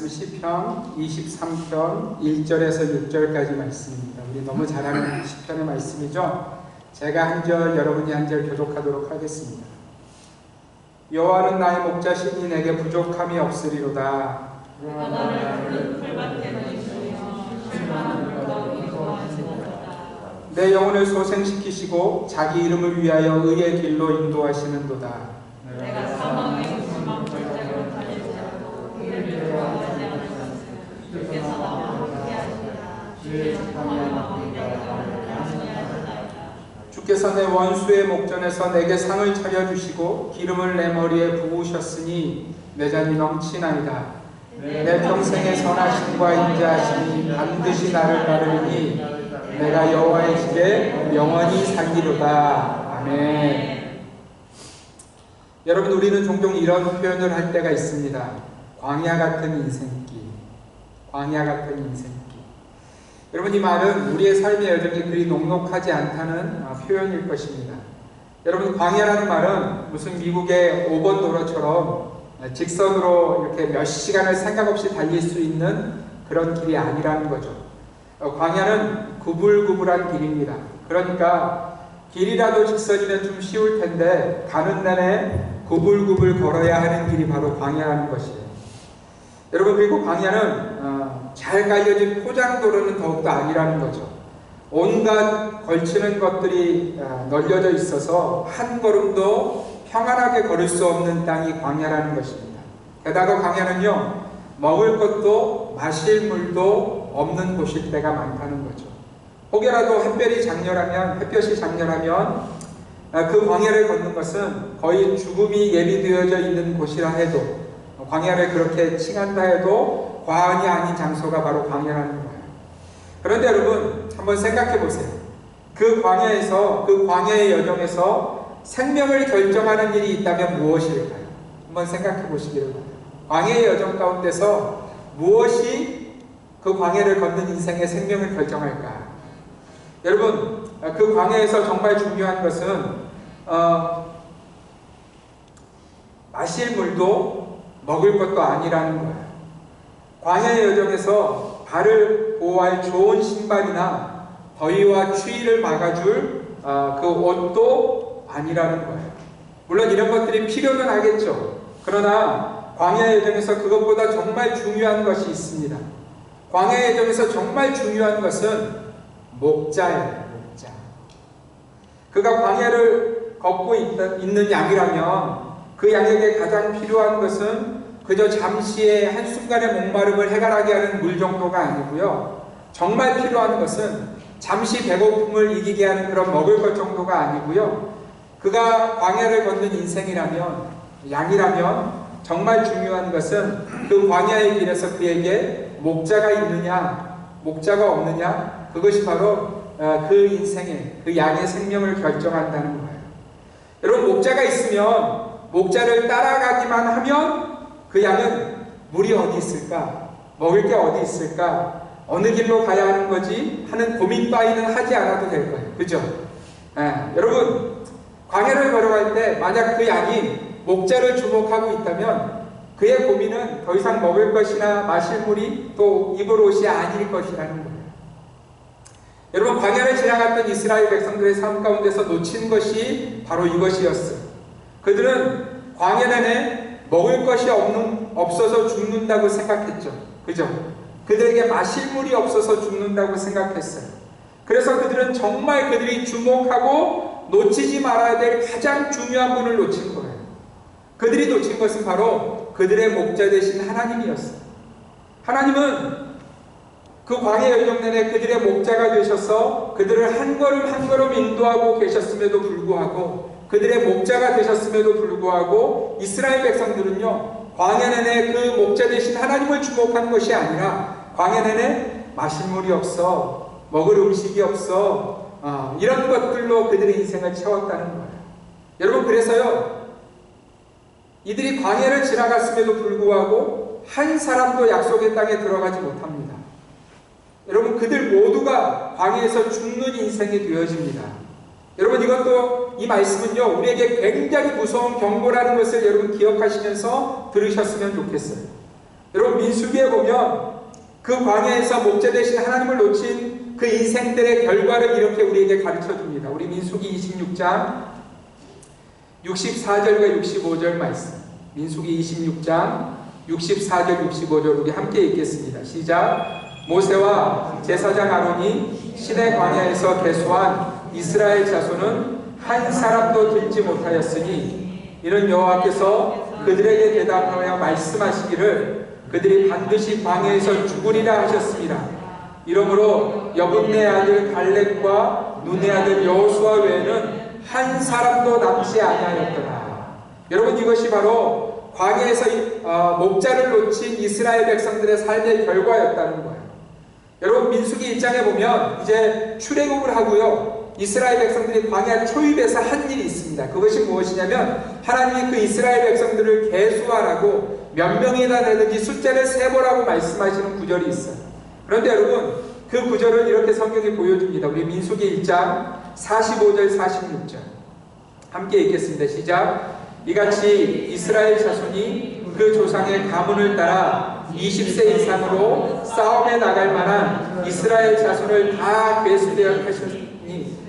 말씀 시편 23편 1절에서 6절까지 말씀입니다. 우리 너무 잘 아는 시편의 말씀이죠. 제가 한 절, 여러분이 한 절 교독하도록 하겠습니다. 여호와는 나의 목자시니 내게 부족함이 없으리로다. 내 영혼을 소생시키시고 자기 이름을 위하여 의의 길로 인도하시는도다. 내가 사망의 무심한 골짜기로 다닐지라도 그를 두려워하지 않으셨으니 주께서 나와 함께하시리라. 주의 지팡이와 왕이라 주께서 내 원수의 목전에서 내게 상을 차려주시고 기름을 내 머리에 부으셨으니 내 잔이 넘치나이다. 내 평생의 선하심과 인자하심이 반드시 나를 따르니 내가 여호와의 집에 영원히 살리로다. 아멘. 여러분, 우리는 종종 이런 표현을 할 때가 있습니다. 광야 같은 인생길, 광야 같은 인생길. 여러분, 이 말은 우리의 삶의 여정이 그리 녹록하지 않다는 표현일 것입니다. 여러분, 광야라는 말은 무슨 미국의 5번 도로처럼 직선으로 이렇게 몇 시간을 생각 없이 달릴 수 있는 그런 길이 아니라는 거죠. 광야는 구불구불한 길입니다. 그러니까 길이라도 직선이면 좀 쉬울 텐데 가는 내내 구불구불 걸어야 하는 길이 바로 광야라는 것이에요. 여러분, 그리고 광야는 잘 깔려진 포장도로는 더욱더 아니라는 거죠. 온갖 걸치는 것들이 널려져 있어서 한 걸음도 평안하게 걸을 수 없는 땅이 광야라는 것입니다. 게다가 광야는요, 먹을 것도 마실 물도 없는 곳일 때가 많다는 거죠. 혹여라도 햇볕이 장렬하면 그 광야를 걷는 것은 거의 죽음이 예비되어져 있는 곳이라 해도, 광야를 그렇게 칭한다 해도 과언이 아닌 장소가 바로 광야라는 거예요. 그런데 여러분, 한번 생각해 보세요. 그 광야에서, 그 광야의 여정에서 생명을 결정하는 일이 있다면 무엇일까요? 한번 생각해 보시기를 바랍니다. 광야의 여정 가운데서 무엇이 그 광야를 걷는 인생의 생명을 결정할까? 여러분, 그 광야에서 정말 중요한 것은 마실 물도 먹을 것도 아니라는 거예요. 광야의 여정에서 발을 보호할 좋은 신발이나 더위와 추위를 막아줄 그 옷도 아니라는 거예요. 물론 이런 것들이 필요는 하겠죠. 그러나 광야의 여정에서 그것보다 정말 중요한 것이 있습니다. 광야의 여정에서 정말 중요한 것은 목자예요. 목자. 그가 광야를 걷고 있는 양이라면 그 양에게 가장 필요한 것은 그저 잠시의 한순간의 목마름을 해결하게 하는 물 정도가 아니고요. 정말 필요한 것은 잠시 배고픔을 이기게 하는 그런 먹을 것 정도가 아니고요. 그가 광야를 걷는 인생이라면, 양이라면 정말 중요한 것은 그 광야의 길에서 그에게 목자가 있느냐, 목자가 없느냐, 그것이 바로 그 인생의, 그 양의 생명을 결정한다는 거예요. 여러분, 목자가 있으면, 목자를 따라가기만 하면 그 양은 물이 어디 있을까? 먹을 게 어디 있을까? 어느 길로 가야 하는 거지? 하는 고민 따위는 하지 않아도 될 거예요. 그죠? 여러분, 광야를 걸어갈 때 만약 그 양이 목자를 주목하고 있다면 그의 고민은 더 이상 먹을 것이나 마실 물이 또 입을 옷이 아닐 것이라는 거예요. 여러분, 광야를 지나갔던 이스라엘 백성들의 삶 가운데서 놓친 것이 바로 이것이었어요. 그들은 광야 내내 먹을 것이 없어서 죽는다고 생각했죠. 그죠? 그들에게 마실 물이 없어서 죽는다고 생각했어요. 그래서 그들은 정말 그들이 주목하고 놓치지 말아야 될 가장 중요한 분을 놓친 거예요. 그들이 놓친 것은 바로 그들의 목자 되신 하나님이었어요. 하나님은 그 광야 여정 내내 그들의 목자가 되셔서 그들을 한 걸음 한 걸음 인도하고 계셨음에도 불구하고, 그들의 목자가 되셨음에도 불구하고 이스라엘 백성들은요, 광야 내내 그 목자 되신 하나님을 주목한 것이 아니라 광야 내내 마실 물이 없어, 먹을 음식이 없어, 이런 것들로 그들의 인생을 채웠다는 거예요. 여러분, 그래서요, 이들이 광야를 지나갔음에도 불구하고 한 사람도 약속의 땅에 들어가지 못합니다. 여러분, 그들 모두가 광야에서 죽는 인생이 되어집니다. 여러분, 이것도, 이 말씀은요, 우리에게 굉장히 무서운 경고라는 것을 여러분 기억하시면서 들으셨으면 좋겠어요. 여러분 민수기에 보면 그 광야에서 목자 되신 하나님을 놓친 그 인생들의 결과를 이렇게 우리에게 가르쳐줍니다. 우리 민수기 26장 64절과 65절 말씀, 민수기 26장 64절 65절 우리 함께 읽겠습니다. 시작. 모세와 제사장 아론이 시내 광야에서 계수한 이스라엘 자손은 한 사람도 들지 못하였으니 이는 여호와께서 그들에게 대답하여 말씀하시기를 그들이 반드시 광야에서 죽으리라 하셨습니다. 이러므로 여분네 아들 갈렙과 눈의 아들 여호수아 외에는 한 사람도 남지 아니하였더라. 여러분 이것이 바로 광야에서 목자를 놓친 이스라엘 백성들의 삶의 결과였다는 거예요. 여러분 민수기 1장에 보면 이제 출애굽을 하고요. 이스라엘 백성들이 광야 초입에서 한 일이 있습니다. 그것이 무엇이냐면 하나님이 그 이스라엘 백성들을 계수하라고 몇 명이나 되는지 숫자를 세보라고 말씀하시는 구절이 있어요. 그런데 여러분 그 구절을 이렇게 성경이 보여줍니다. 우리 민수기 1장 45절 46절 함께 읽겠습니다. 시작. 이같이 이스라엘 자손이 그 조상의 가문을 따라 20세 이상으로 싸움에 나갈 만한 이스라엘 자손을 다 계수되어 하셨으니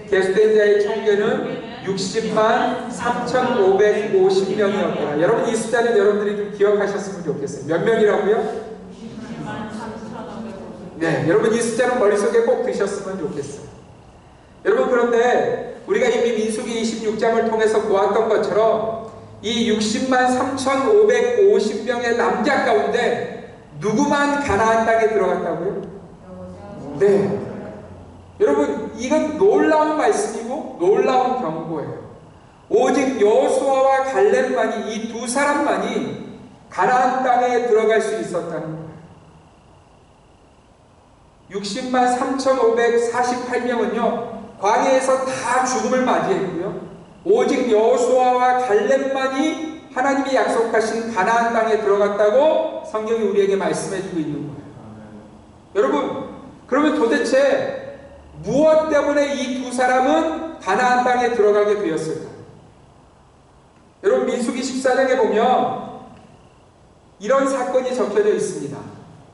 계수된 자의 총계는 60만 3,550명이었더라. 여러분 이 숫자는 여러분들이 좀 기억하셨으면 좋겠어요. 몇 명이라고요? 네, 여러분 이 숫자는 머릿속에 꼭 드셨으면 좋겠어요. 여러분 그런데 우리가 이미 민수기 26장을 통해서 보았던 것처럼 이 60만 3,550명의 남자 가운데 누구만 가나안 땅에 들어갔다고요? 네. 여러분 이건 놀라운 말씀이고 놀라운 경고예요. 오직 여호수아와 갈렙만이 이 두 사람만이 가나안 땅에 들어갈 수 있었다는 거예요. 60만 3,548명은요 광야에서 다 죽음을 맞이했고요. 오직 여호수아와 갈렙만이 하나님이 약속하신 가나안 땅에 들어갔다고 성경이 우리에게 말씀해주고 있는 거예요. 여러분 그러면 도대체 무엇 때문에 이 두 사람은 가나안 땅에 들어가게 되었을까요? 여러분 민수기 14장에 보면 이런 사건이 적혀져 있습니다.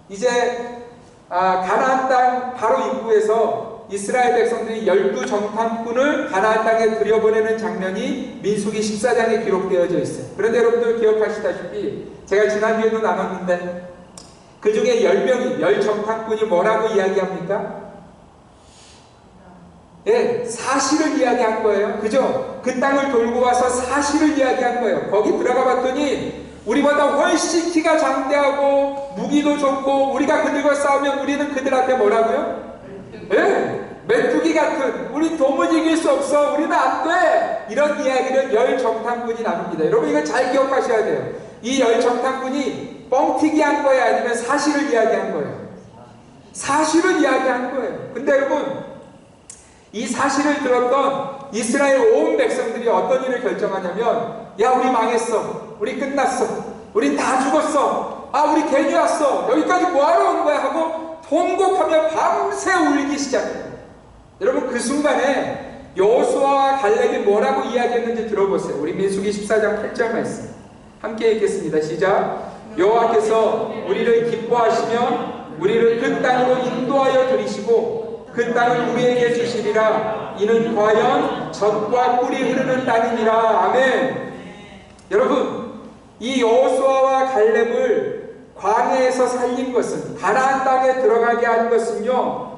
이제 가나안 땅 바로 입구에서 이스라엘 백성들이 12정탐꾼을 가나안 땅에 들여보내는 장면이 민수기 14장에 기록되어져 있어요. 그런데 여러분들 기억하시다시피 제가 지난주에도 나눴는데 그 중에 10명이 10정탐꾼이 뭐라고 이야기합니까? 예, 사실을 이야기한 거예요. 그죠? 그 땅을 돌고 와서 사실을 이야기한 거예요. 거기 들어가 봤더니 우리보다 훨씬 키가 장대하고 무기도 좋고 우리가 그들과 싸우면 우리는 그들 앞에 뭐라고요? 예, 메뚜기 같은 우리 도무지 이길 수 없어 우리는 안 돼 이런 이야기를 10정탐꾼이 나눕니다. 여러분 이거 잘 기억하셔야 돼요. 이 10정탐꾼이 뻥튀기 한 거예요? 아니면 사실을 이야기한 거예요? 사실을 이야기한 거예요. 근데 여러분 이 사실을 들었던 이스라엘 온 백성들이 어떤 일을 결정하냐면 야 우리 망했어 우리 끝났어 우린 다 죽었어 아 우리 괜히 왔어 여기까지 뭐하러 온 거야 하고 통곡하며 밤새 울기 시작해요. 여러분 그 순간에 여호수아와 갈렙이 뭐라고 이야기했는지 들어보세요. 우리 민수기 14장 8절 말씀 함께 읽겠습니다. 시작. 여호와께서 우리를 기뻐하시며 우리를 그 땅으로 인도하여 들이시고 그 땅을 우리에게 주시리라. 이는 과연 젖과 꿀이 흐르는 땅이니라. 아멘. 여러분 이 여호수아와 갈렙을 광야에서 살린 것은 가나안 땅에 들어가게 한 것은요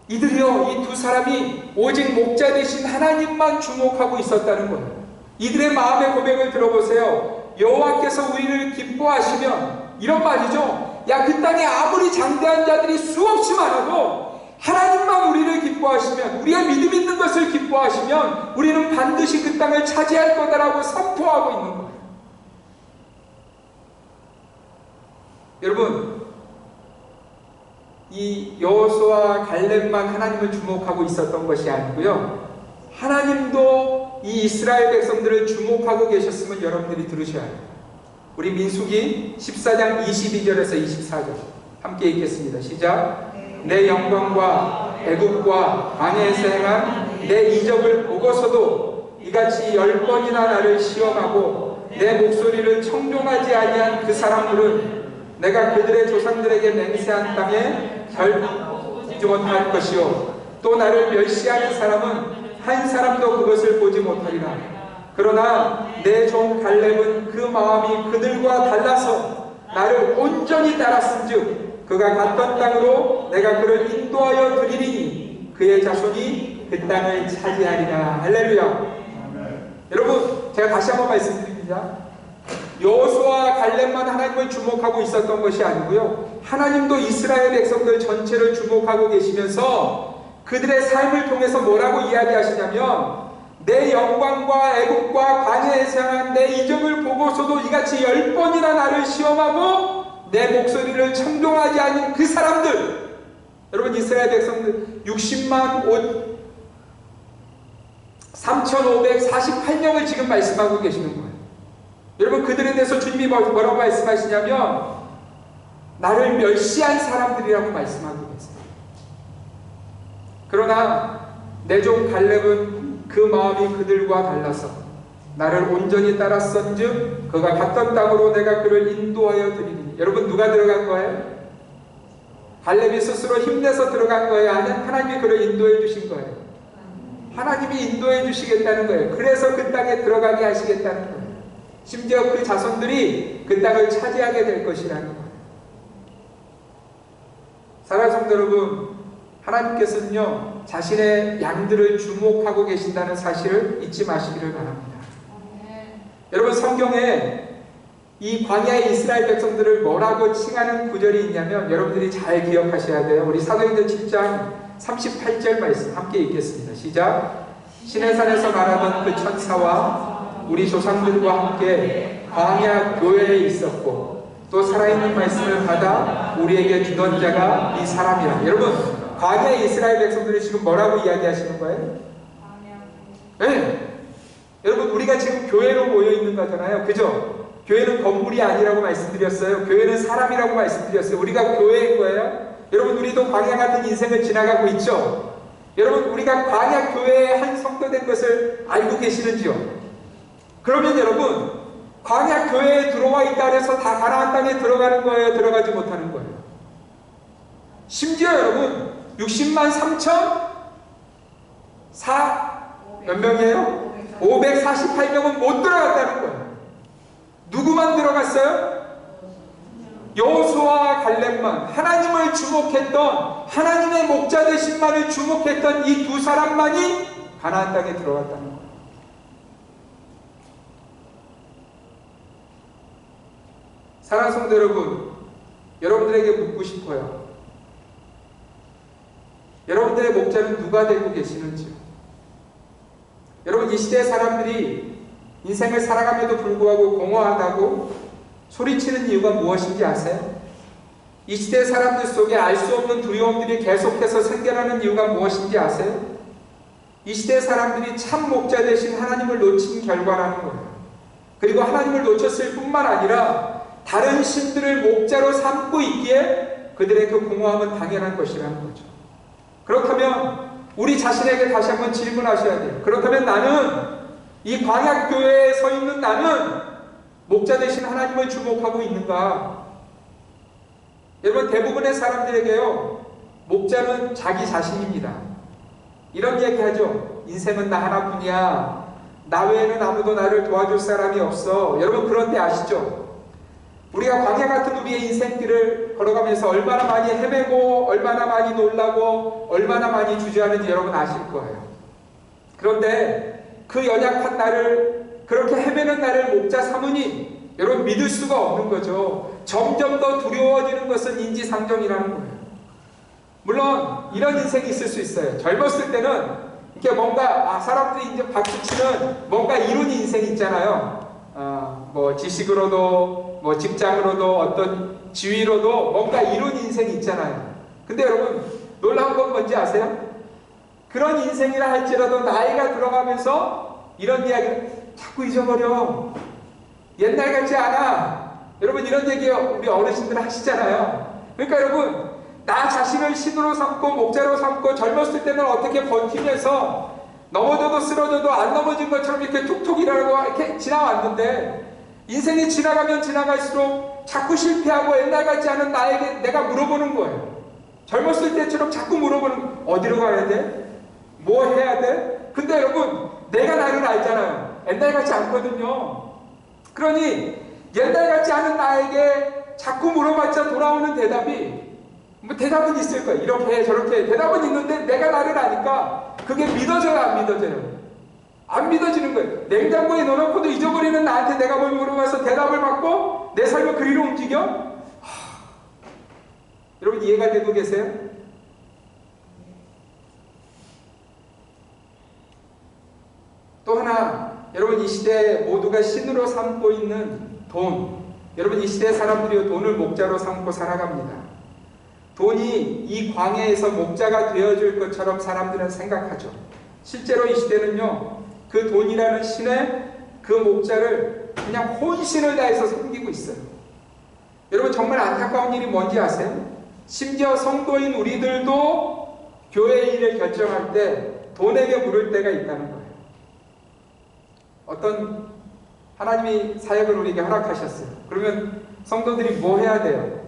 이들이요 이 두 사람이 오직 목자 되신 하나님만 주목하고 있었다는 거예요. 이들의 마음의 고백을 들어보세요. 여호와께서 우리를 기뻐하시면 이런 말이죠. 야 그 땅에 아무리 장대한 자들이 수없이 많아도 하나님만 우리를 기뻐하시면 우리가 믿음 있는 것을 기뻐하시면 우리는 반드시 그 땅을 차지할 거다라고 선포하고 있는 거예요. 여러분 이 여호수아와 갈렙만 하나님을 주목하고 있었던 것이 아니고요 하나님도 이 이스라엘 백성들을 주목하고 계셨으면 여러분들이 들으셔야 해요. 우리 민수기 14장 22절에서 24절 함께 읽겠습니다. 시작. 내 영광과 애국과 광야에서 행한 내 이적을 보고서도 이같이 10번이나 나를 시험하고 내 목소리를 청종하지 아니한 그 사람들은 내가 그들의 조상들에게 맹세한 땅에 결코 보지 못할 것이요 또 나를 멸시하는 사람은 한 사람도 그것을 보지 못하리라. 그러나 내 종 갈렙은 그 마음이 그들과 달라서 나를 온전히 따랐은즉 그가 갔던 땅으로 내가 그를 인도하여 드리리니 그의 자손이 그 땅을 차지하리라. 할렐루야. 여러분, 제가 다시 한번 말씀드립니다. 여호수아와 갈렙만 하나님을 주목하고 있었던 것이 아니고요, 하나님도 이스라엘 백성들 전체를 주목하고 계시면서 그들의 삶을 통해서 뭐라고 이야기하시냐면, 내 영광과 애국과 광야에서 향한 내 이적을 보고서도 이같이 10번이나 나를 시험하고 내 목소리를 청종하지 않은 그 사람들, 여러분, 이스라엘 백성들 60만 3,548명을 지금 말씀하고 계시는 거예요. 여러분, 그들에 대해서 주님이 뭐라고 말씀하시냐면 나를 멸시한 사람들이라고 말씀하고 계세요. 그러나 내 종 갈렙은 그 마음이 그들과 달라서 나를 온전히 따랐은즉 그가 갔던 땅으로 내가 그를 인도하여 드리니. 여러분, 누가 들어간 거예요? 갈렙이 스스로 힘내서 들어간 거예요? 아니면 하나님이 그를 인도해 주신 거예요? 하나님이 인도해 주시겠다는 거예요. 그래서 그 땅에 들어가게 하시겠다는 거예요. 심지어 그 자손들이 그 땅을 차지하게 될 것이라는 거예요. 사랑하는 성도 여러분, 하나님께서는요, 자신의 양들을 주목하고 계신다는 사실을 잊지 마시기를 바랍니다. 여러분, 성경에 이 광야의 이스라엘 백성들을 뭐라고 칭하는 구절이 있냐면 여러분들이 잘 기억하셔야 돼요. 우리 사도행전 7장 38절 말씀 함께 읽겠습니다. 시작. 시내산에서 말하던 그 천사와 우리 조상들과 함께 광야 교회에 있었고 또 살아있는 말씀을 받아 우리에게 주던 자가 이 사람이라. 여러분, 광야의 이스라엘 백성들이 지금 뭐라고 이야기하시는 거예요? 네. 여러분, 우리가 지금 교회로 모여 있는 거잖아요. 그죠? 교회는 건물이 아니라고 말씀드렸어요. 교회는 사람이라고 말씀드렸어요. 우리가 교회인 거예요. 여러분, 우리도 광야 같은 인생을 지나가고 있죠. 여러분, 우리가 광야 교회의 한 성도 된 것을 알고 계시는지요? 그러면 여러분, 광야 교회에 들어와 있다 해서 다 가나안 땅에 들어가는 거예요? 들어가지 못하는 거예요? 심지어 여러분, 60만 3천 몇 명이에요? 548명은 못 들어갔다는 거예요. 누구만 들어갔어요? 여호수아와 갈렙만, 하나님을 주목했던, 하나님의 목자 되신만을 주목했던 이 두 사람만이 가나안 땅에 들어갔다는 거예요. 사랑하는 성도 여러분, 여러분들에게 묻고 싶어요. 여러분들의 목자는 누가 되고 계시는지요? 여러분, 이 시대의 사람들이 인생을 살아감에도 불구하고 공허하다고 소리치는 이유가 무엇인지 아세요? 이 시대의 사람들 속에 알 수 없는 두려움들이 계속해서 생겨나는 이유가 무엇인지 아세요? 이 시대의 사람들이 참 목자 되신 하나님을 놓친 결과라는 거예요. 그리고 하나님을 놓쳤을 뿐만 아니라 다른 신들을 목자로 삼고 있기에 그들의 그 공허함은 당연한 것이라는 거죠. 그렇다면 우리 자신에게 다시 한번 질문하셔야 돼요. 그렇다면 나는, 이 광야교회에 서 있는 나는 목자 되신 하나님을 주목하고 있는가? 여러분, 대부분의 사람들에게요, 목자는 자기 자신입니다. 이런 얘기 하죠. 인생은 나 하나뿐이야. 나 외에는 아무도 나를 도와줄 사람이 없어. 여러분, 그런데 아시죠? 우리가 광야 같은 우리의 인생길을 걸어가면서 얼마나 많이 헤매고 얼마나 많이 놀라고 얼마나 많이 주저하는지 여러분 아실 거예요. 그런데 그 연약한 나를, 그렇게 헤매는 나를 목자 삼으니 여러분 믿을 수가 없는 거죠. 점점 더 두려워지는 것은 인지상정이라는 거예요. 물론 이런 인생이 있을 수 있어요. 젊었을 때는 이렇게 뭔가 사람들이 이제 박수치는 뭔가 이룬 인생이 있잖아요. 뭐 지식으로도 뭐 직장으로도 어떤 지위로도 뭔가 이룬 인생이 있잖아요. 근데 여러분, 놀라운 건 뭔지 아세요? 그런 인생이라 할지라도 나이가 들어가면서 이런 이야기를 자꾸 잊어버려. 옛날 같지 않아. 여러분, 이런 얘기 우리 어르신들 하시잖아요. 그러니까 여러분, 나 자신을 신으로 삼고 목자로 삼고 젊었을 때는 어떻게 버티면서 넘어져도 쓰러져도 안 넘어진 것처럼 이렇게 툭툭 일하고 이렇게 지나왔는데, 인생이 지나가면 지나갈수록 자꾸 실패하고 옛날 같지 않은 나에게 내가 물어보는 거예요. 젊었을 때처럼 자꾸 물어보는, 어디로 가야 돼? 뭐 해야 돼? 근데 여러분, 내가 나를 알잖아요. 옛날 같지 않거든요. 그러니 옛날 같지 않은 나에게 자꾸 물어봤자 돌아오는 대답이, 뭐 대답은 있을 거예요. 이렇게 해, 저렇게 해. 대답은 있는데 내가 나를 아니까 그게 믿어져요, 안 믿어져요? 안 믿어지는 거예요. 냉장고에 넣어놓고도 잊어버리는 나한테 내가 뭘 물어봐서 대답을 받고 내 삶을 그리로 움직여? 여러분 이해가 되고 계세요? 또 하나, 여러분 이 시대에 모두가 신으로 삼고 있는 돈. 여러분 이 시대 사람들이 돈을 목자로 삼고 살아갑니다. 돈이 이 광야에서 목자가 되어줄 것처럼 사람들은 생각하죠. 실제로 이 시대는요, 그 돈이라는 신의 그 목자를 그냥 혼신을 다해서 섬기고 있어요. 여러분 정말 안타까운 일이 뭔지 아세요? 심지어 성도인 우리들도 교회 일을 결정할 때 돈에게 물을 때가 있다는 거예요. 어떤 하나님이 사역을 우리에게 허락하셨어요. 그러면 성도들이 뭐 해야 돼요?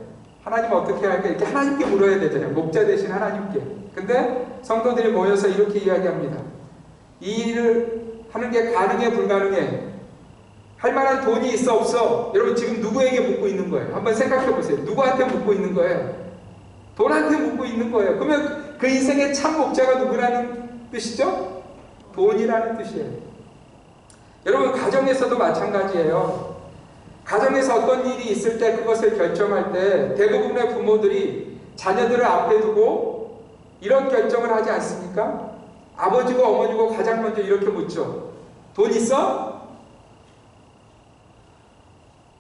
하나님 어떻게 할까? 이렇게 하나님께 물어야 되잖아요. 목자 되신 하나님께. 근데 성도들이 모여서 이렇게 이야기합니다. 이 일을 하는 게 가능해, 불가능해? 할 만한 돈이 있어, 없어? 여러분 지금 누구에게 묻고 있는 거예요? 한번 생각해 보세요. 누구한테 묻고 있는 거예요? 돈한테 묻고 있는 거예요. 그러면 그 인생의 참 목자가 누구라는 뜻이죠? 돈이라는 뜻이에요. 여러분 가정에서도 마찬가지예요. 가정에서 어떤 일이 있을 때 그것을 결정할 때 대부분의 부모들이 자녀들을 앞에 두고 이런 결정을 하지 않습니까? 아버지고 어머니고 가장 먼저 이렇게 묻죠. 돈 있어?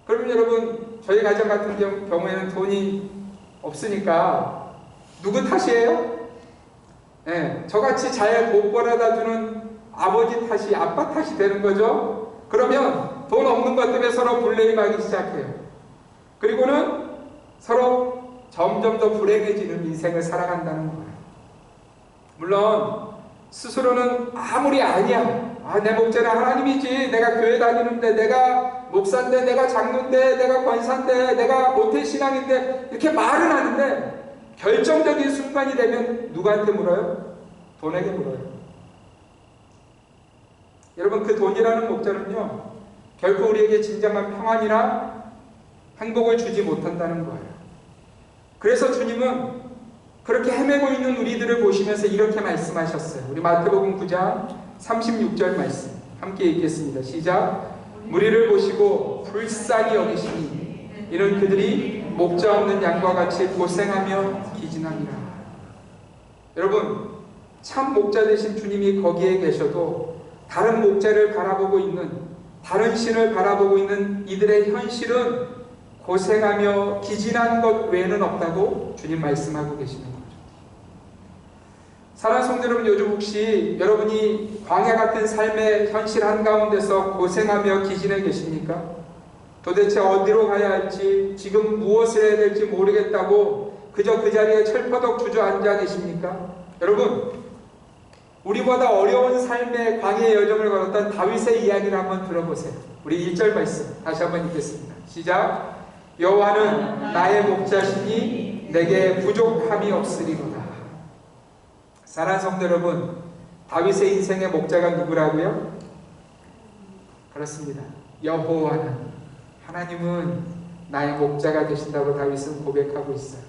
그러면 여러분 저희 가정 같은 경우에는 돈이 없으니까 누구 탓이에요? 네, 저같이 잘 못 벌어다주는 아버지 탓이, 아빠 탓이 되는 거죠. 그러면 돈 없는 것 때문에 서로 블레임하기 시작해요. 그리고는 서로 점점 더 불행해지는 인생을 살아간다는 거예요. 물론 스스로는 아무리 아니야, 내 목자는 하나님이지, 내가 교회 다니는데, 내가 목사인데, 내가 장로인데, 내가 권사인데, 내가 모태신앙인데 이렇게 말은 하는데 결정적인 순간이 되면 누구한테 물어요? 돈에게 물어요. 여러분 그 돈이라는 목자는요 결코 우리에게 진정한 평안이나 행복을 주지 못한다는 거예요. 그래서 주님은 그렇게 헤매고 있는 우리들을 보시면서 이렇게 말씀하셨어요. 우리 마태복음 9장 36절 말씀 함께 읽겠습니다. 시작. 무리를 보시고 불쌍히 여기시니 이는 그들이 목자 없는 양과 같이 고생하며 기진하니라. 여러분 참 목자 되신 주님이 거기에 계셔도 다른 목자를 바라보고 있는, 다른 신을 바라보고 있는 이들의 현실은 고생하며 기진한 것 외에는 없다고 주님 말씀하고 계시는 거죠. 사랑하는 성도 여러분, 요즘 혹시 여러분이 광야 같은 삶의 현실 한가운데서 고생하며 기진해 계십니까? 도대체 어디로 가야 할지, 지금 무엇을 해야 될지 모르겠다고 그저 그 자리에 철퍼덕 주저앉아 계십니까? 여러분 우리보다 어려운 삶의 광야의 여정을 걸었던 다윗의 이야기를 한번 들어보세요. 우리 1절 말씀 다시 한번 읽겠습니다. 시작. 여호와는 나의 목자시니 내게 부족함이 없으리로다. 사랑하는 성도 여러분, 다윗의 인생의 목자가 누구라고요? 그렇습니다. 여호와는, 하나님은 나의 목자가 되신다고 다윗은 고백하고 있어요.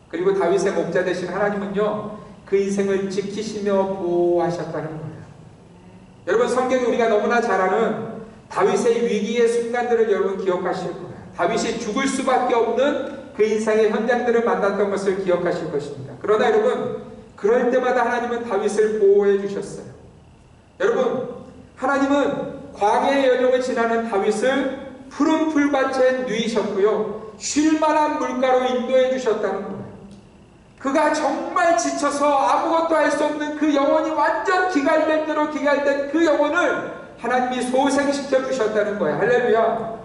그리고 다윗의 목자 되신 하나님은요 그 인생을 지키시며 보호하셨다는 거예요. 여러분 성경에 우리가 너무나 잘 아는 다윗의 위기의 순간들을 여러분 기억하실 거예요. 다윗이 죽을 수밖에 없는 그 인생의 현장들을 만났던 것을 기억하실 것입니다. 그러나 여러분 그럴 때마다 하나님은 다윗을 보호해 주셨어요. 여러분 하나님은 광야의 여정을 지나는 다윗을 푸른 풀밭에 누이셨고요 쉴만한 물가로 인도해 주셨다는 거예요. 그가 정말 지쳐서 아무것도 할 수 없는 그 영혼이 완전 기갈될 대로 기갈된 그 영혼을 하나님이 소생시켜 주셨다는 거예요. 할렐루야.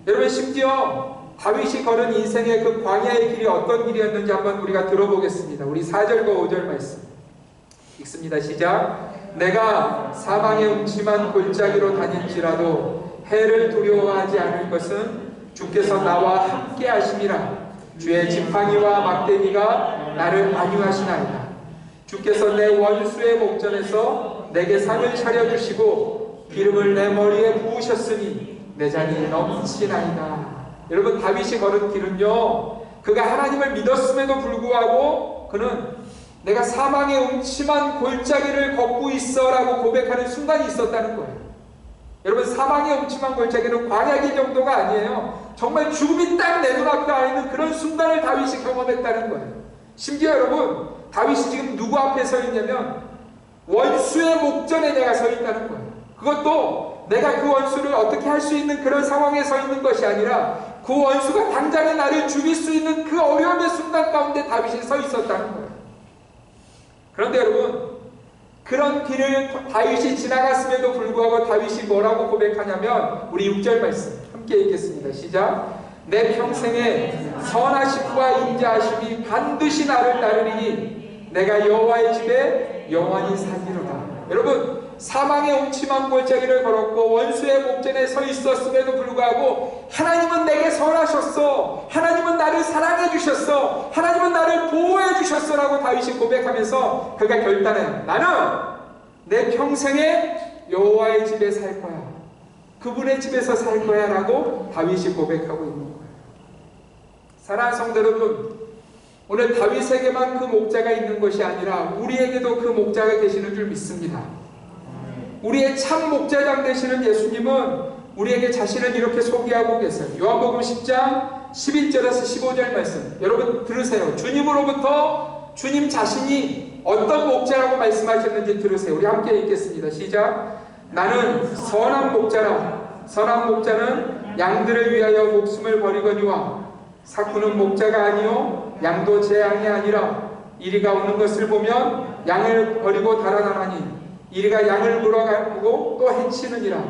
여러분 심지어 다윗이 걸은 인생의 그 광야의 길이 어떤 길이었는지 한번 우리가 들어보겠습니다. 우리 4절과 5절 말씀 읽습니다. 시작. 내가 사방의 음침한 골짜기로 다닐지라도 해를 두려워하지 않을 것은 주께서 나와 함께 하심이라. 주의 지팡이와 막대기가 나를 안위하시나이다. 주께서 내 원수의 목전에서 내게 상을 차려주시고 기름을 내 머리에 부으셨으니 내 잔이 넘치나이다. 여러분, 다윗이 걸은 길은요, 그가 하나님을 믿었음에도 불구하고 그는 내가 사망의 음침한 골짜기를 걷고 있어 라고 고백하는 순간이 있었다는 거예요. 여러분, 사망의 음침한 골짜기는 광야길 정도가 아니에요. 정말 죽음이 딱 내 눈앞에 와 있는 그런 순간을 다윗이 경험했다는 거예요. 심지어 여러분, 다윗이 지금 누구 앞에 서 있냐면 원수의 목전에 내가 서 있다는 거예요. 그것도 내가 그 원수를 어떻게 할 수 있는 그런 상황에 서 있는 것이 아니라 그 원수가 당장에 나를 죽일 수 있는 그 어려움의 순간 가운데 다윗이 서 있었다는 거예요. 그런데 여러분, 그런 길을 다윗이 지나갔음에도 불구하고 다윗이 뭐라고 고백하냐면, 우리 6절 말씀 함께 읽겠습니다. 시작. 내 평생에 선하심과 인자하심이 반드시 나를 따르리니 내가 여호와의 집에 영원히 살리로다. 여러분, 사망의 음침한 골짜기를 걸었고 원수의 목전에 서 있었음에도 불구하고 하나님은 내게 선하셨어, 하나님은 나를 사랑해 주셨어, 하나님은 나를 보호해 주셨어 라고 다윗이 고백하면서 그가 결단해, 나는 내 평생에 여호와의 집에 살 거야, 그분의 집에서 살 거야 라고 다윗이 고백하고 있는 거예요. 사랑하는 성도 여러분, 오늘 다윗에게만 그 목자가 있는 것이 아니라 우리에게도 그 목자가 계시는 줄 믿습니다. 우리의 참 목자장 되시는 예수님은 우리에게 자신을 이렇게 소개하고 계세요. 요한복음 10장 11절에서 15절 말씀 여러분 들으세요. 주님으로부터 주님 자신이 어떤 목자라고 말씀하셨는지 들으세요. 우리 함께 읽겠습니다. 시작. 나는 선한 목자라. 선한 목자는 양들을 위하여 목숨을 버리거니와 사쿠는 목자가 아니요 양도 제 양이 아니라 이리가 오는 것을 보면 양을 버리고 달아나나니 이리가 양을 물어가고 또 해치느니라.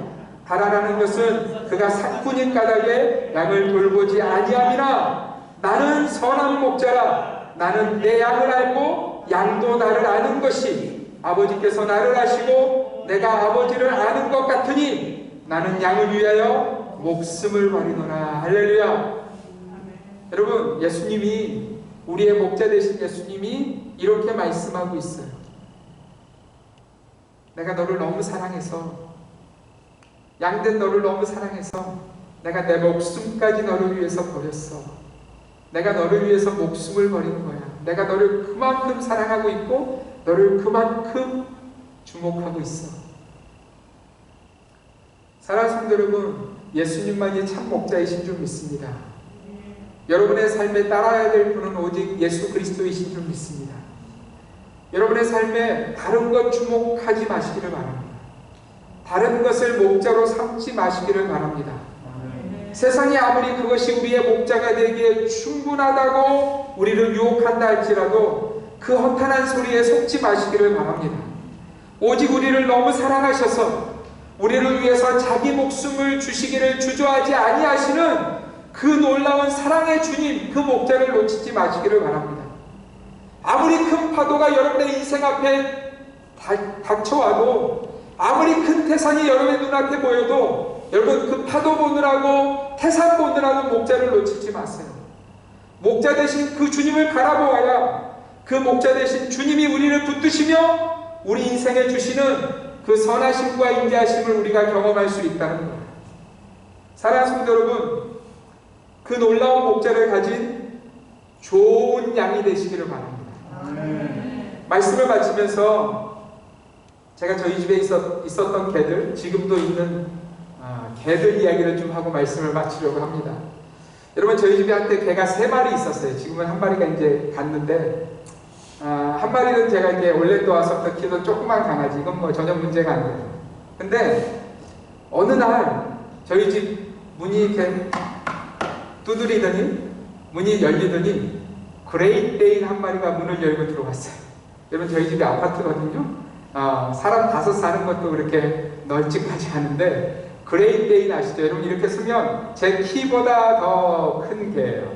달아나는 것은 그가 사꾼인 까닭에 양을 돌보지 아니함이라. 나는 선한 목자라. 나는 내 양을 알고 양도 나를 아는 것이 아버지께서 나를 아시고 내가 아버지를 아는 것 같으니 나는 양을 위하여 목숨을 버리노라. 할렐루야. 여러분, 예수님이, 우리의 목자 되신 예수님이 이렇게 말씀하고 있어요. 내가 너를 너무 사랑해서, 양된 너를 너무 사랑해서 내가 내 목숨까지 너를 위해서 버렸어. 내가 너를 위해서 목숨을 버리는 거야. 내가 너를 그만큼 사랑하고 있고 너를 그만큼 주목하고 있어. 사랑하는 성도 여러분, 예수님만이 참 목자이신 줄 믿습니다. 여러분의 삶에 따라야 될 분은 오직 예수 그리스도이신 줄 믿습니다. 여러분의 삶에 다른 것 주목하지 마시기를 바랍니다. 다른 것을 목자로 삼지 마시기를 바랍니다. 세상이 아무리 그것이 우리의 목자가 되기에 충분하다고 우리를 유혹한다 할지라도 그 허탄한 소리에 속지 마시기를 바랍니다. 오직 우리를 너무 사랑하셔서 우리를 위해서 자기 목숨을 주시기를 주저하지 아니하시는 그 놀라운 사랑의 주님, 그 목자를 놓치지 마시기를 바랍니다. 아무리 큰 파도가 여러분의 인생 앞에 닥쳐와도, 아무리 큰 태산이 여러분의 눈앞에 보여도 여러분 그 파도 보느라고, 태산 보느라고 목자를 놓치지 마세요. 목자 되신 그 주님을 바라보아야 그 목자 되신 주님이 우리를 붙드시며 우리 인생에 주시는 그 선하심과 인자하심을 우리가 경험할 수 있다는 거예요. 사랑하는 성도 여러분, 그 놀라운 목자를 가진 좋은 양이 되시기를 바랍니다. 말씀을 마치면서 제가 저희 집에 있었던 개들, 지금도 있는 개들 이야기를 좀 하고 말씀을 마치려고 합니다. 여러분, 저희 집에 한때 개가 3마리 있었어요. 지금은 1마리가 이제 갔는데, 한 마리는 제가 이렇게 올랜도 와서부터 키우던 조그만 강아지, 이건 뭐 전혀 문제가 안 돼요. 근데 어느 날 저희 집 문이 이렇게 두드리더니, 문이 열리더니 그레이트데인 1마리가 문을 열고 들어왔어요. 여러분, 저희 집이 아파트거든요. 사람 5 사는 것도 그렇게 널찍하지 않은데, 그레이트데인 아시죠? 여러분, 이렇게 쓰면 제 키보다 더 큰 개예요.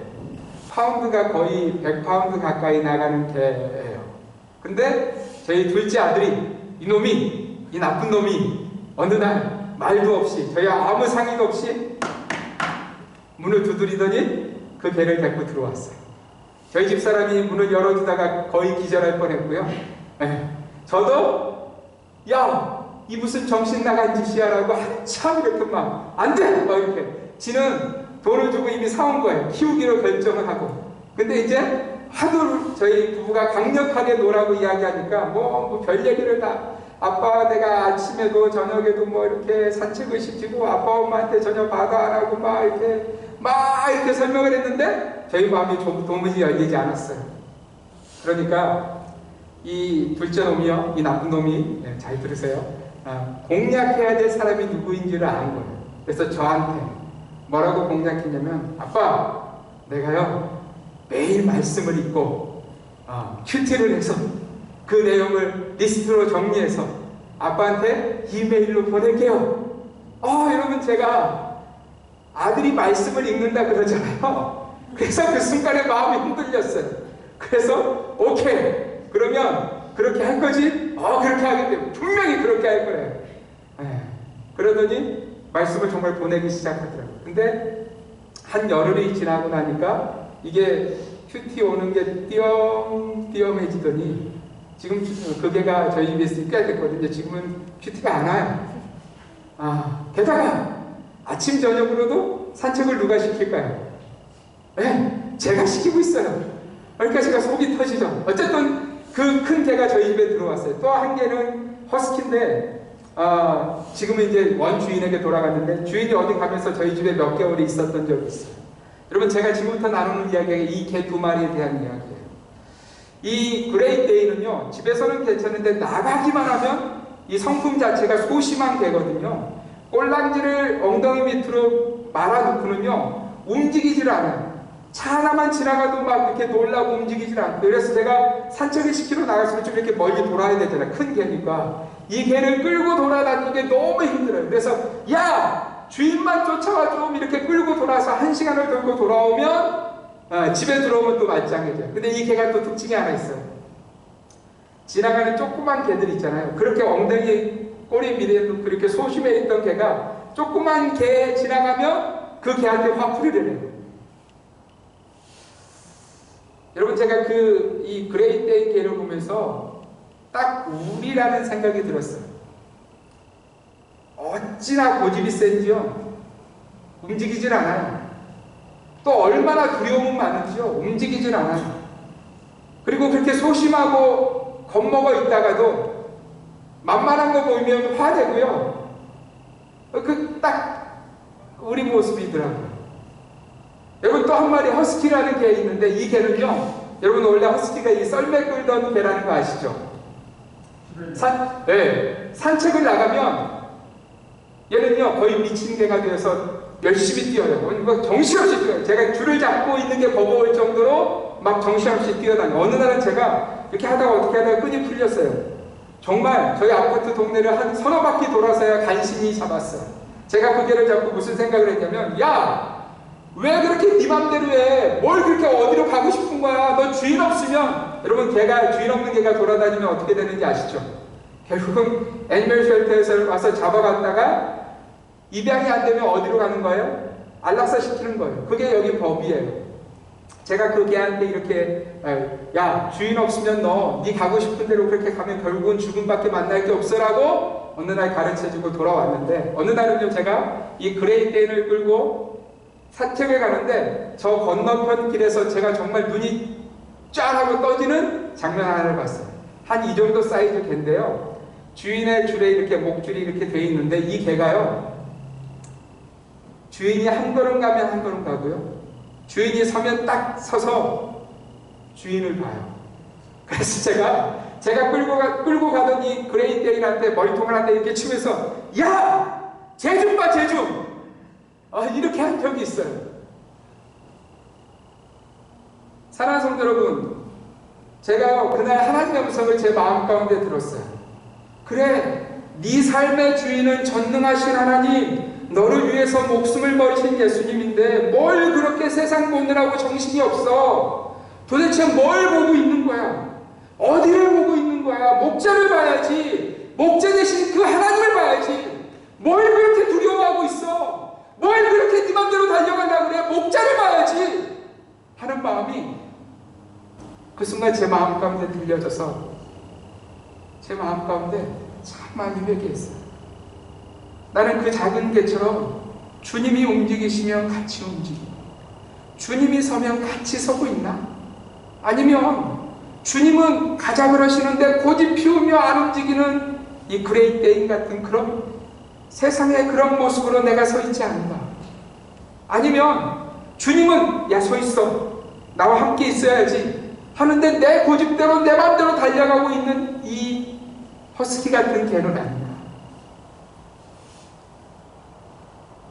파운드가 거의 100파운드 가까이 나가는 개예요. 근데 저희 둘째 아들이, 이 나쁜 놈이 어느 날 말도 없이 저희 아무 상의도 없이 문을 두드리더니 그 개를 데리고 들어왔어요. 저희 집사람이 문을 열어주다가 거의 기절할 뻔했고요. 저도 야, 이 무슨 정신 나간 짓이야 라고 한참 이렇게 막 안 돼! 막 이렇게 지는 돈을 주고 이미 사온 거예요. 키우기로 결정을 하고. 근데 이제 하도 저희 부부가 강력하게 놀라고 이야기하니까 뭐 별 얘기를 다 아빠 내가 아침에도 저녁에도 뭐 이렇게 산책을 시키고 아빠 엄마한테 전혀 받아 안 하고 막 이렇게 설명을 했는데 저희 마음이 도무지 열리지 않았어요. 그러니까 이 둘째 놈이요, 이 나쁜 놈이 잘 들으세요. 공략해야 될 사람이 누구인지를 아는 거예요. 그래서 저한테 뭐라고 공략했냐면 아빠 내가요 매일 말씀을 읽고 큐티를 해서 그 내용을 리스트로 정리해서 아빠한테 이메일로 보낼게요. 여러분 제가 아들이 말씀을 읽는다 그러잖아요. 그래서 그 순간에 마음이 흔들렸어요. 그래서 오케이 그러면 그렇게 할 거지? 그렇게 하겠대. 분명히 그렇게 할 거래요. 그러더니 말씀을 정말 보내기 시작하더라고요. 근데 한 열흘이 지나고 나니까 이게 큐티 오는 게 띄엄띄엄해지더니 지금 그 개가 저희 집에 있으니 꽤 됐거든요. 지금은 큐티가 안 와요. 게다가 아침 저녁으로도 산책을 누가 시킬까요? 제가 시키고 있어요. 그러니까 제가 속이 터지죠. 어쨌든 그 큰 개가 저희 집에 들어왔어요. 또 한 개는 허스키인데 지금은 이제 원 주인에게 돌아갔는데 주인이 어디 가면서 저희 집에 몇 개월이 있었던 적이 있어요. 여러분 제가 지금부터 나누는 이야기가 이 개 두 마리에 대한 이야기예요. 이 그레이트데이는요 집에서는 괜찮은데 나가기만 하면 이 성품 자체가 소심한 개거든요. 꼴랑지를 엉덩이 밑으로 말아놓고는요 움직이질 않아요. 차 하나만 지나가도 막 이렇게 놀라고 움직이질 않고. 그래서 제가 산책을 시키러 나갔으면 좀 이렇게 멀리 돌아야 되잖아요. 큰 개니까 이 개를 끌고 돌아다니는 게 너무 힘들어요. 그래서 야 주인만 쫓아와 좀 이렇게 끌고 돌아서 1시간을 돌고 돌아오면 집에 들어오면 또 말짱해져요. 근데 이 개가 또 특징이 하나 있어요. 지나가는 조그만 개들 있잖아요. 그렇게 엉덩이 꼬리 밑에 놓고 이렇게 소심해 있던 개가 조그만 개 지나가면 그 개한테 화풀이를 해요. 여러분 제가 이 그레이트데이 개를 보면서 딱 우리라는 생각이 들었어요. 어찌나 고집이 센지요. 움직이질 않아요. 또 얼마나 두려움은 많은지요. 움직이질 않아요. 그리고 그렇게 소심하고 겁먹어 있다가도 만만한 거 보이면 화내고요. 딱 우리 모습이더라고요. 여러분 또 한 마리 허스키라는 개 있는데 이 개는요 여러분 원래 허스키가 이 썰매 끌던 개라는 거 아시죠? 산책을 나가면 얘는요 거의 미친 개가 되어서 열심히 뛰어요. 정신없이 뛰어요. 제가 줄을 잡고 있는 게 버거울 정도로 막 정신없이 뛰어다녀요. 어느 날은 제가 이렇게 하다가 어떻게 하다가 끈이 풀렸어요. 정말 저희 아파트 동네를 한 서너 바퀴 돌아서야 간신히 잡았어요. 제가 그 개를 잡고 무슨 생각을 했냐면 야! 왜 그렇게 네 맘대로 해? 뭘 그렇게 어디로 가고 싶은 거야? 너 주인 없으면 여러분 개가 주인 없는 개가 돌아다니면 어떻게 되는지 아시죠? 결국은 애니멀 쉘터에서 와서 잡아갔다가 입양이 안 되면 어디로 가는 거예요? 안락사 시키는 거예요. 그게 여기 법이에요. 제가 그 개한테 이렇게 야 주인 없으면 네 가고 싶은 대로 그렇게 가면 결국은 죽음밖에 만날 게 없어라고 어느 날 가르쳐주고 돌아왔는데 어느 날은요 제가 이 그레이트데이를 끌고 산책을 가는데 저 건너편 길에서 제가 정말 눈이 짠 하고 떠지는 장면 하나를 봤어요. 한 이 정도 사이즈 개인데요. 주인의 줄에 이렇게 목줄이 이렇게 돼 있는데 이 개가요. 주인이 한 걸음 가면 한 걸음 가고요. 주인이 서면 딱 서서 주인을 봐요. 그래서 제가 끌고 가던 이 그레이트데이한테 머리통을 한 대 이렇게 치면서 야! 쟤 좀 봐, 쟤 좀! 이렇게 한 적이 있어요. 사랑하는 성도 여러분, 제가 그날 하나님의 음성을 제 마음 가운데 들었어요. 그래, 네 삶의 주인은 전능하신 하나님, 너를 위해서 목숨을 버리신 예수님인데 뭘 그렇게 세상 보느라고 정신이 없어? 도대체 뭘 보고 있는 거야? 어디를 보고 있는 거야? 목자를 봐야지. 목자 대신 그 하나님을 봐야지. 뭘 그렇게 두려워하고 있어? 뭘 그렇게 네 맘대로 달려가려고 그래? 목자를 봐야지 하는 마음이 그 순간 제 마음 가운데 들려져서 제 마음 가운데 참 많이 회개했어요. 나는 그 작은 개처럼 주님이 움직이시면 같이 움직이고 주님이 서면 같이 서고 있나? 아니면 주님은 가자 그러시는데 고집 피우며 안 움직이는 이 그레이트 데인 같은 그런 세상의 그런 모습으로 내가 서 있지 않나? 아니면 주님은 야 서 있어 나와 함께 있어야지 하는데 내 고집대로 내 맘대로 달려가고 있는 이 허스키 같은 개는 아닌가?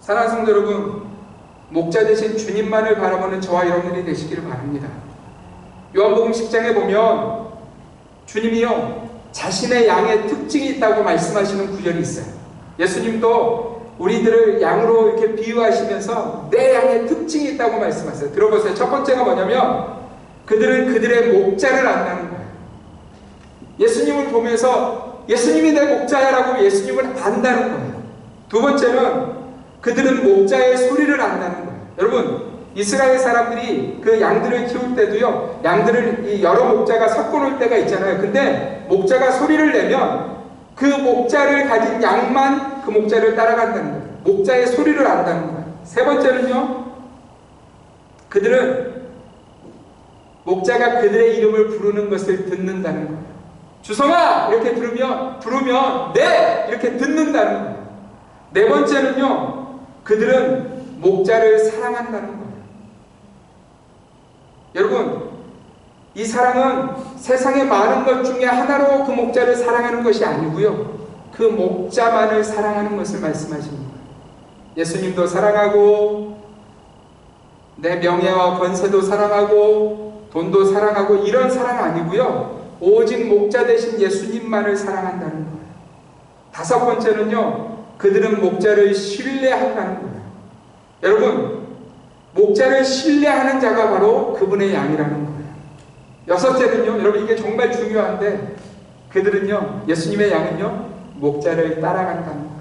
사랑하는 성도 여러분, 목자 되신 주님만을 바라보는 저와 여러분들이 되시기를 바랍니다. 요한복음 10장에 보면 주님이요 자신의 양의 특징이 있다고 말씀하시는 구절이 있어요. 예수님도 우리들을 양으로 이렇게 비유하시면서 내 양의 특징이 있다고 말씀하세요. 들어보세요. 첫 번째가 뭐냐면 그들은 그들의 목자를 안다는 거예요. 예수님을 보면서 예수님이 내 목자야라고 예수님을 안다는 거예요. 두 번째는 그들은 목자의 소리를 안다는 거예요. 여러분 이스라엘 사람들이 그 양들을 키울 때도요 양들을 이 여러 목자가 섞어 놓을 때가 있잖아요. 근데 목자가 소리를 내면 그 목자를 가진 양만 그 목자를 따라간다는 거예요. 목자의 소리를 안다는 거예요. 세 번째는요 그들은 목자가 그들의 이름을 부르는 것을 듣는다는 거예요. 주성아 이렇게 부르면 네 이렇게 듣는다는 거예요. 네 번째는요 그들은 목자를 사랑한다는 거예요. 여러분 이 사랑은 세상의 많은 것 중에 하나로 그 목자를 사랑하는 것이 아니고요 그 목자만을 사랑하는 것을 말씀하시는 거예요. 예수님도 사랑하고 내 명예와 권세도 사랑하고 돈도 사랑하고 이런 사랑 아니고요 오직 목자 되신 예수님만을 사랑한다는 거예요. 다섯 번째는요 그들은 목자를 신뢰한다는 거예요. 여러분 목자를 신뢰하는 자가 바로 그분의 양이라는 거예요. 여섯째는요 여러분 이게 정말 중요한데 그들은요 예수님의 양은요 목자를 따라간다는 거예요.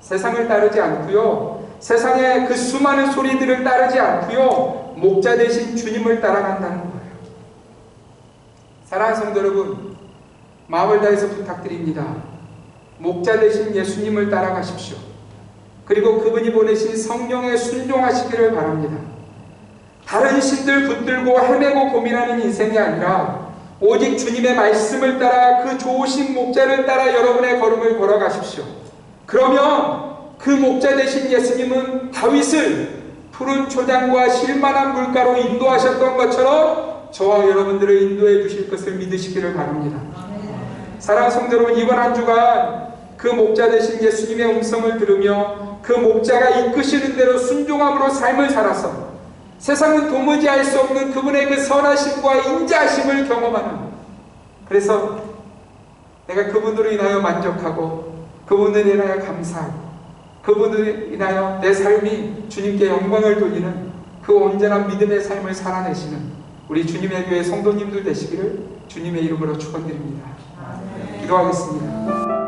세상을 따르지 않고요 세상의 그 수많은 소리들을 따르지 않고요 목자 되신 주님을 따라간다는 거예요. 사랑하는 성도 여러분 마음을 다해서 부탁드립니다. 목자 되신 예수님을 따라가십시오. 그리고 그분이 보내신 성령에 순종하시기를 바랍니다. 다른 신들 붙들고 헤매고 고민하는 인생이 아니라 오직 주님의 말씀을 따라 그 좋으신 목자를 따라 여러분의 걸음을 걸어가십시오. 그러면 그 목자 되신 예수님은 다윗을 푸른 초장과 실만한 물가로 인도하셨던 것처럼 저와 여러분들을 인도해 주실 것을 믿으시기를 바랍니다. 사랑하는 성도 여러분 이번 한 주간 그 목자 되신 예수님의 음성을 들으며 그 목자가 이끄시는 대로 순종함으로 삶을 살아서 세상은 도무지 알 수 없는 그분의 그 선하심과 인자하심을 경험하는 그래서 내가 그분으로 인하여 만족하고 그분으로 인하여 감사하고 그분으로 인하여 내 삶이 주님께 영광을 돌리는 그 온전한 믿음의 삶을 살아내시는 우리 주님의 교회 성도님들 되시기를 주님의 이름으로 축원드립니다. 기도하겠습니다.